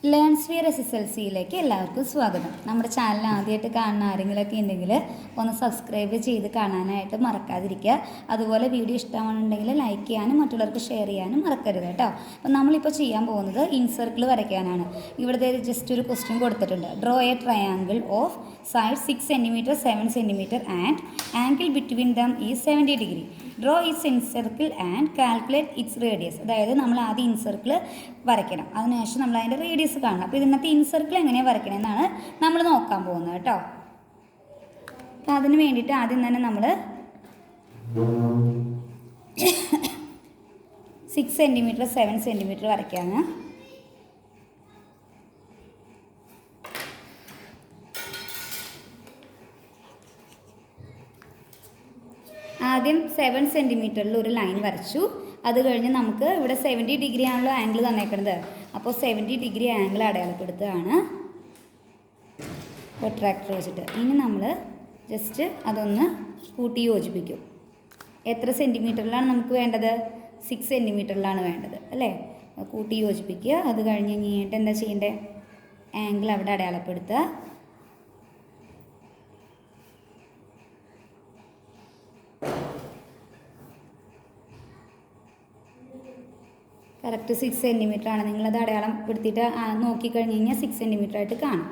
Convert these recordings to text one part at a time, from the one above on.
ലേൺസ്ഫിയർ SSLCയിലേക്ക് എല്ലാവർക്കും സ്വാഗതം. നമ്മുടെ ചാനൽ ആദ്യമായിട്ട് കാണുന്ന ആരെങ്കിലുമൊക്കെ ഉണ്ടെങ്കിൽ ഒന്ന് സബ്സ്ക്രൈബ് ചെയ്ത് കാണാനായിട്ട് മറക്കാതിരിക്കുക. അതുപോലെ വീഡിയോ ഇഷ്ടമാണെന്നുണ്ടെങ്കിൽ ലൈക്ക് ചെയ്യാനും മറ്റുള്ളവർക്ക് ഷെയർ ചെയ്യാനും മറക്കരുത് കേട്ടോ. അപ്പം നമ്മളിപ്പോൾ ചെയ്യാൻ പോകുന്നത് ഇൻസർക്കിൾ വരയ്ക്കാനാണ്. ഇവിടെ ജസ്റ്റ് ഒരു ക്വസ്റ്റ്യൻ കൊടുത്തിട്ടുണ്ട്. Draw A triangle of side 6 cm 7 cm and angle between them is 70 degree. Draw it's incircle and calculate it's radius. അതായത് നമ്മൾ ആദ്യം ഇൻസർക്കിൾ വരയ്ക്കണം, അതിനുശേഷം നമ്മൾ അതിൻ്റെ റേഡിയസ് കാണണം. അപ്പോൾ ഇതിനകത്ത് ഇൻസർക്കിൾ എങ്ങനെയാണ് വരയ്ക്കണമെന്നാണ് നമ്മൾ നോക്കാൻ പോകുന്നത് കേട്ടോ. അപ്പോൾ അതിന് വേണ്ടിയിട്ട് ആദ്യം തന്നെ നമ്മൾ 6 cm 7 cm വരയ്ക്കാണ്. ആദ്യം 7 cm ഒരു ലൈൻ വരച്ചു. അത് കഴിഞ്ഞ് നമുക്ക് ഇവിടെ 70 ഡിഗ്രി ആണല്ലോ ആംഗിൾ തന്നേക്കുന്നത്. അപ്പോൾ 70 ഡിഗ്രി ആംഗിൾ അടയാളപ്പെടുത്തുകയാണ് പ്രൊട്രാക്ടർ വെച്ചിട്ട്. ഇനി നമ്മൾ ജസ്റ്റ് അതൊന്ന് കൂട്ടി യോജിപ്പിക്കും. എത്ര സെൻറ്റിമീറ്ററിലാണ് നമുക്ക് വേണ്ടത്? 6 cm വേണ്ടത് അല്ലേ? കൂട്ടി യോജിപ്പിക്കുക. അത് കഴിഞ്ഞ് കഴിഞ്ഞിട്ട് എന്താ ചെയ്യേണ്ടത്? ആംഗിൾ അവിടെ അടയാളപ്പെടുത്തുക. കറക്റ്റ് 6 cm ആണ്. നിങ്ങളത് അടയാളപ്പെടുത്തിയിട്ട് നോക്കിക്കഴിഞ്ഞ് കഴിഞ്ഞാൽ 6 cm ആയിട്ട് കാണും.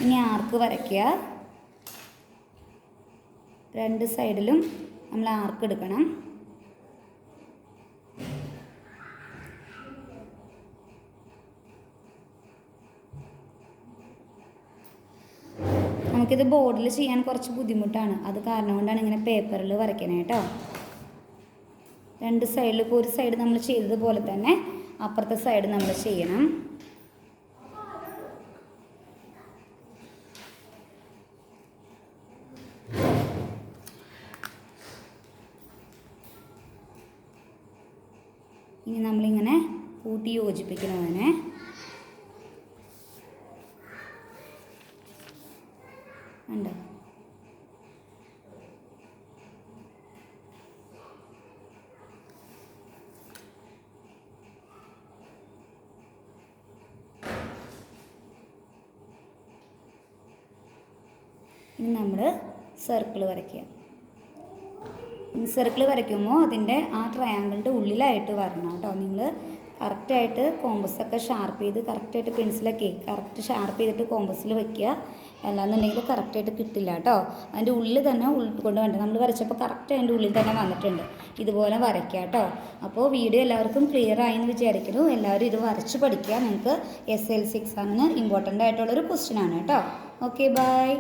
ഇനി ആർക്ക് വരയ്ക്കുക. രണ്ട് സൈഡിലും നമ്മൾ ആർക്ക് എടുക്കണം. നമുക്കിത് ബോർഡിൽ ചെയ്യാൻ കുറച്ച് ബുദ്ധിമുട്ടാണ്. അത് കാരണം കൊണ്ടാണ് ഇങ്ങനെ പേപ്പറിൽ വരയ്ക്കണേ കേട്ടോ. രണ്ട് സൈഡിൽ ഇപ്പോൾ ഒരു സൈഡ് നമ്മൾ ചെയ്തതുപോലെ തന്നെ അപ്പുറത്തെ സൈഡ് നമ്മൾ ചെയ്യണം. ഇനി നമ്മളിങ്ങനെ കൂട്ടി യോജിപ്പിക്കണതിനെ ഉണ്ട്. ഇനി നമ്മൾ സർക്കിൾ വരയ്ക്കുക. സർക്കിൾ വരയ്ക്കുമ്പോൾ അതിൻ്റെ ആ ട്രയാങ്കിളിൻ്റെ ഉള്ളിലായിട്ട് വരണം കേട്ടോ. നിങ്ങൾ കറക്റ്റായിട്ട് കോമ്പസൊക്കെ ഷാർപ്പ് ചെയ്ത് കറക്റ്റായിട്ട് പെൻസിലൊക്കെ കറക്റ്റ് ഷാർപ്പ് ചെയ്തിട്ട് കോമ്പസിൽ വയ്ക്കുക. അല്ലാന്നുണ്ടെങ്കിൽ കറക്റ്റായിട്ട് കിട്ടില്ല കേട്ടോ. അതിൻ്റെ ഉള്ളിൽ തന്നെ ഉൾക്കൊണ്ട് വേണ്ട. നമ്മൾ വരച്ചപ്പോൾ കറക്റ്റ് അതിൻ്റെ ഉള്ളിൽ തന്നെ വന്നിട്ടുണ്ട്. ഇതുപോലെ വരയ്ക്കുക കേട്ടോ. അപ്പോൾ വീഡിയോ എല്ലാവർക്കും ക്ലിയർ ആയി എന്ന് വിചാരിക്കുന്നു. എല്ലാവരും ഇത് വരച്ച് പഠിക്കുക. നിങ്ങൾക്ക് SSLC എക്സാമിന് ഇമ്പോർട്ടൻ്റ് ആയിട്ടുള്ളൊരു ക്വസ്റ്റ്യൻ ആണ് കേട്ടോ. Okay, by.